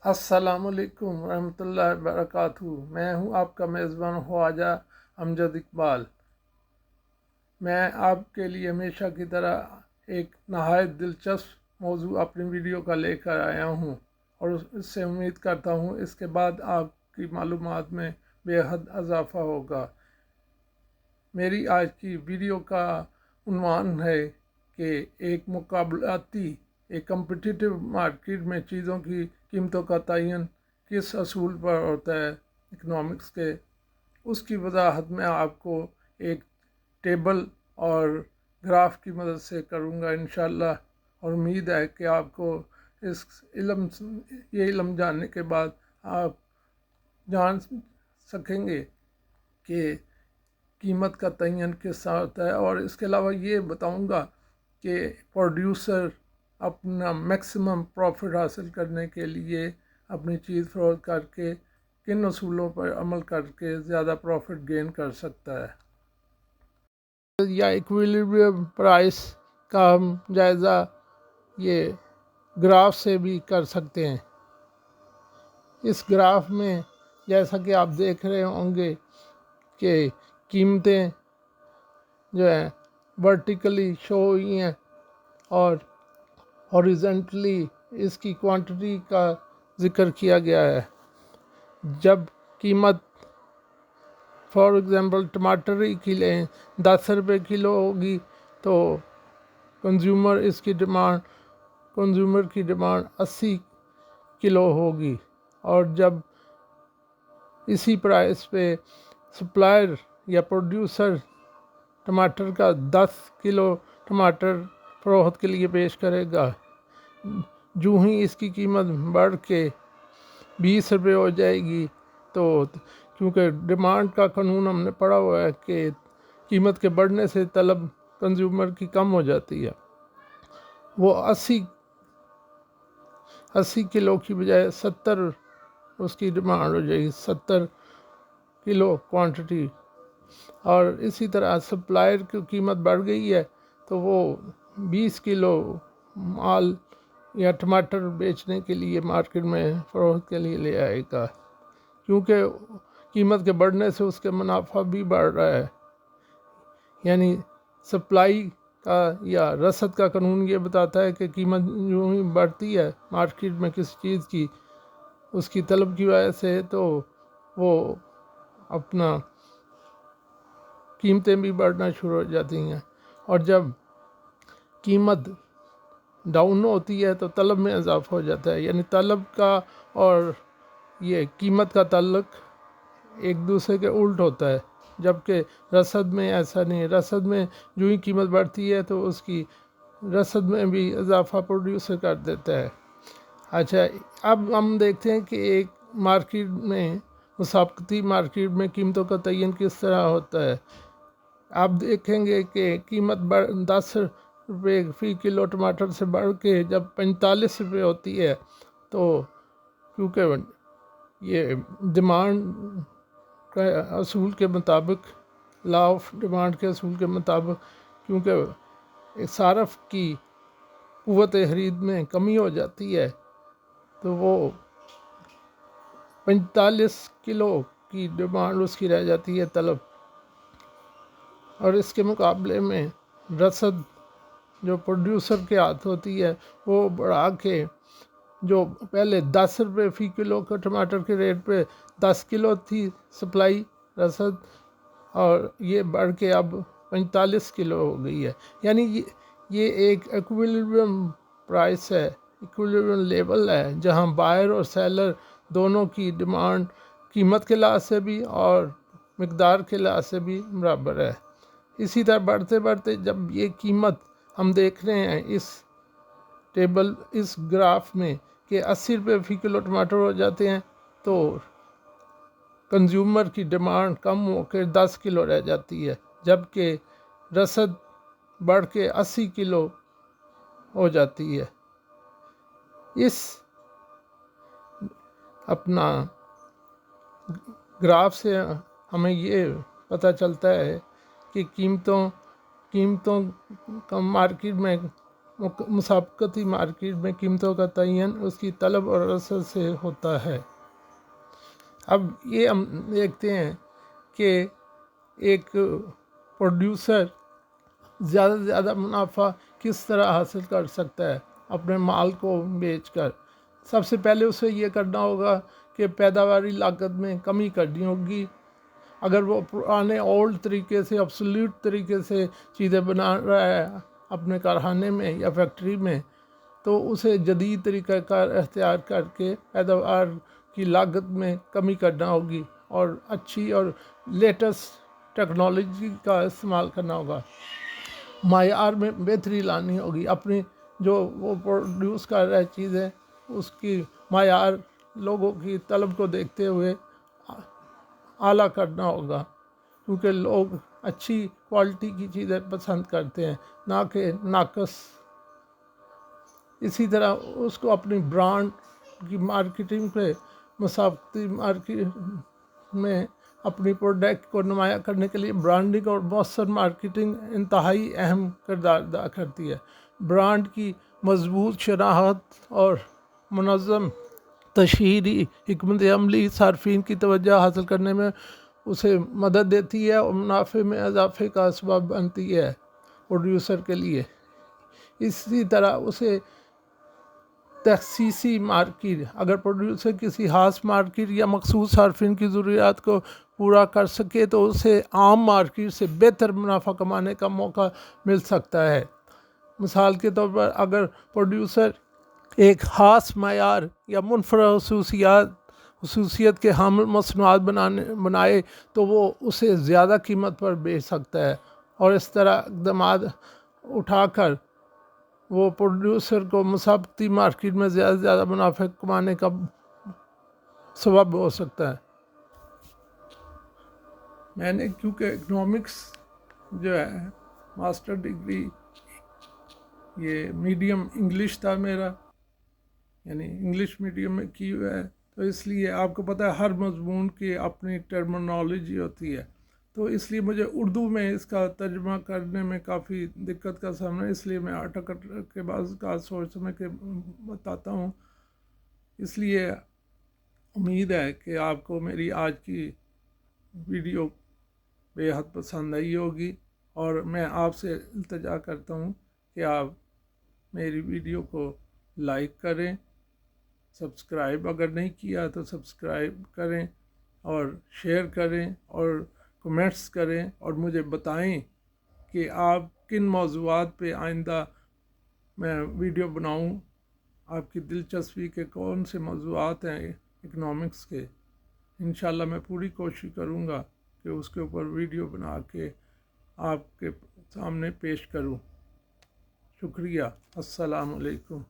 السلام علیکم ورحمۃ اللہ وبرکاتہ۔ میں ہوں آپ کا میزبان خواجہ امجد اقبال۔ میں آپ کے لیے ہمیشہ کی طرح ایک نہایت دلچسپ موضوع اپنی ویڈیو کا لے کر آیا ہوں، اور اس سے امید کرتا ہوں اس کے بعد آپ کی معلومات میں بے حد اضافہ ہوگا۔ میری آج کی ویڈیو کا عنوان ہے کہ ایک مقابلاتی کمپٹیٹیو مارکیٹ میں چیزوں کی قیمتوں کا تعین کس اصول پر ہوتا ہے، اکنامکس کے۔ اس کی وضاحت میں آپ کو ایک ٹیبل اور گراف کی مدد سے کروں گا انشاءاللہ، اور امید ہے کہ آپ کو یہ علم جاننے کے بعد آپ جان سکیں گے کہ قیمت کا تعین کس طرح ہوتا ہے۔ اور اس کے علاوہ یہ بتاؤں گا کہ پروڈیوسر اپنا میکسیمم پروفٹ حاصل کرنے کے لیے اپنی چیز فروخت کر کے کن اصولوں پر عمل کر کے زیادہ پروفٹ گین کر سکتا ہے۔ یا ایکویلیبریم پرائس کا ہم جائزہ یہ گراف سے بھی کر سکتے ہیں۔ اس گراف میں جیسا کہ آپ دیکھ رہے ہوں گے کہ قیمتیں جو ہیں ورٹیکلی شو ہوئی ہیں، اور ہاریزونٹلی اس کی کوانٹٹی کا ذکر کیا گیا ہے۔ جب قیمت فار ایگزامپل ٹماٹر کی لیں 10 روپے کلو ہوگی تو کنزیومر کی ڈیمانڈ 80 کلو ہوگی، اور جب اسی پرائس پہ سپلائر یا پروڈیوسر ٹماٹر کا 10 کلو ٹماٹر فروخت کے لیے پیش کرے گا، جو ہی اس کی قیمت بڑھ کے 20 روپے ہو جائے گی، تو کیونکہ ڈیمانڈ کا قانون ہم نے پڑھا ہوا ہے کہ قیمت کے بڑھنے سے طلب کنزیومر کی کم ہو جاتی ہے، وہ 80 کلو کی بجائے 70 اس کی ڈیمانڈ ہو جائے گی، 70 کلو کوانٹٹی۔ اور اسی طرح سپلائر کی قیمت بڑھ گئی ہے تو وہ 20 کلو مال یا ٹماٹر بیچنے کے لیے مارکیٹ میں فروخت کے لیے لے آئے گا، کیونکہ قیمت کے بڑھنے سے اس کے منافع بھی بڑھ رہا ہے۔ یعنی سپلائی کا یا رسد کا قانون یہ بتاتا ہے کہ قیمت جو ہی بڑھتی ہے مارکیٹ میں کسی چیز کی، اس کی طلب کی وجہ سے، تو وہ اپنا قیمتیں بھی بڑھنا شروع ہو جاتی ہیں، اور جب قیمت ڈاؤن ہوتی ہے تو طلب میں اضافہ ہو جاتا ہے۔ یعنی طلب کا اور یہ قیمت کا تعلق ایک دوسرے کے الٹ ہوتا ہے، جبکہ رسد میں ایسا نہیں ہے۔ رسد میں جو ہی قیمت بڑھتی ہے تو اس کی رسد میں بھی اضافہ پروڈیوسر کر دیتا ہے۔ اچھا، اب ہم دیکھتے ہیں کہ ایک مارکیٹ میں، مسابقتی مارکیٹ میں قیمتوں کا تعین کس طرح ہوتا ہے۔ آپ دیکھیں گے کہ قیمت 10 روپے فی کلو ٹماٹر سے بڑھ کے جب 45 روپے ہوتی ہے، تو کیونکہ یہ ڈیمانڈ کا اصول کے مطابق، لا آف ڈیمانڈ کے اصول کے مطابق، کیونکہ صارف کی قوت خرید میں کمی ہو جاتی ہے، تو وہ 45 کلو کی ڈیمانڈ اس کی رہ جاتی ہے، طلب۔ اور اس کے مقابلے میں رسد جو پروڈیوسر کے ہاتھ ہوتی ہے، وہ بڑھا کے، جو پہلے 10 روپے فی کلو کا ٹماٹر کے ریٹ پہ 10 کلو تھی سپلائی رسد، اور یہ بڑھ کے اب 45 کلو ہو گئی ہے۔ یعنی یہ ایک ایکویلیبریم پرائس ہے، ایکویلیبریم لیول ہے، جہاں بائر اور سیلر دونوں کی ڈیمانڈ قیمت کے لحاظ سے بھی اور مقدار کے لحاظ سے بھی برابر ہے۔ اسی طرح بڑھتے بڑھتے جب یہ قیمت ہم دیکھ رہے ہیں اس گراف میں کہ 80 روپے فی کلو ٹماٹر ہو جاتے ہیں، تو کنزیومر کی ڈیمانڈ کم ہو کے 10 کلو رہ جاتی ہے، جبکہ رسد بڑھ کے 80 کلو ہو جاتی ہے۔ اس اپنا گراف سے ہمیں یہ پتہ چلتا ہے کہ قیمتوں کا مارکیٹ میں مسابقتی مارکیٹ میں قیمتوں کا تعین اس کی طلب اور رسد سے ہوتا ہے۔ اب یہ ہم دیکھتے ہیں کہ ایک پروڈیوسر زیادہ سے زیادہ منافع کس طرح حاصل کر سکتا ہے اپنے مال کو بیچ کر۔ سب سے پہلے اسے یہ کرنا ہوگا کہ پیداواری لاگت میں کمی کرنی ہوگی۔ اگر وہ پرانے اولڈ طریقے سے ایبسلیوٹ طریقے سے چیزیں بنا رہا ہے اپنے کارخانے میں یا فیکٹری میں، تو اسے جدید طریقہ کار اختیار کر کے پیداوار کی لاگت میں کمی کرنا ہوگی اور اچھی اور لیٹسٹ ٹیکنالوجی کا استعمال کرنا ہوگا۔ معیار میں بہتری لانی ہوگی، اپنی جو وہ پروڈیوس کر رہا ہے چیزیں اس کی معیار لوگوں کی طلب کو دیکھتے ہوئے اعلیٰ کرنا ہوگا، کیونکہ لوگ اچھی کوالٹی کی چیزیں پسند کرتے ہیں نہ کہ ناقص۔ اسی طرح اس کو اپنی برانڈ کی مارکیٹنگ پہ مسابقتی مارکیٹ میں اپنی پروڈکٹ کو نمایاں کرنے کے لیے برانڈنگ اور مؤثر مارکیٹنگ انتہائی اہم کردار ادا کرتی ہے۔ برانڈ کی مضبوط شناخت اور منظم تشہیری حکمت عملی صارفین کی توجہ حاصل کرنے میں اسے مدد دیتی ہے اور منافع میں اضافے کا سبب بنتی ہے پروڈیوسر کے لیے۔ اسی طرح اسے تخصیصی مارکیٹ، اگر پروڈیوسر کسی خاص مارکیٹ یا مخصوص صارفین کی ضروریات کو پورا کر سکے تو اسے عام مارکیٹ سے بہتر منافع کمانے کا موقع مل سکتا ہے۔ مثال کے طور پر اگر پروڈیوسر ایک خاص معیار یا منفرد خصوصیت کے حامل مصنوعات بنائے تو وہ اسے زیادہ قیمت پر بیچ سکتا ہے، اور اس طرح اقدامات اٹھا کر وہ پروڈیوسر کو مسابقتی مارکیٹ میں زیادہ سے زیادہ منافع کمانے کا سبب ہو سکتا ہے۔ میں نے کیونکہ اکنامکس جو ہے ماسٹر ڈگری، یہ میڈیم انگلش تھا میرا، یعنی انگلش میڈیم میں کی ہوا ہے، تو اس لیے آپ کو پتہ ہے ہر مضمون کی اپنی ٹرمنالوجی ہوتی ہے، تو اس لیے مجھے اردو میں اس کا ترجمہ کرنے میں کافی دقت کا سامنا ہے، اس لیے میں اٹک کے بعض کا سوچ سمجھ کے بتاتا ہوں۔ اس لیے امید ہے کہ آپ کو میری آج کی ویڈیو بے حد پسند آئی ہوگی، اور میں آپ سے التجا کرتا ہوں کہ آپ میری ویڈیو کو لائک کریں، سبسکرائب اگر نہیں کیا تو سبسکرائب کریں، اور شیئر کریں اور کمنٹس کریں، اور مجھے بتائیں کہ آپ کن موضوعات پہ آئندہ میں ویڈیو بناؤں، آپ کی دلچسپی کے کون سے موضوعات ہیں اکنامکس کے۔ انشاءاللہ میں پوری کوشش کروں گا کہ اس کے اوپر ویڈیو بنا کے آپ کے سامنے پیش کروں۔ شکریہ، السلام علیکم۔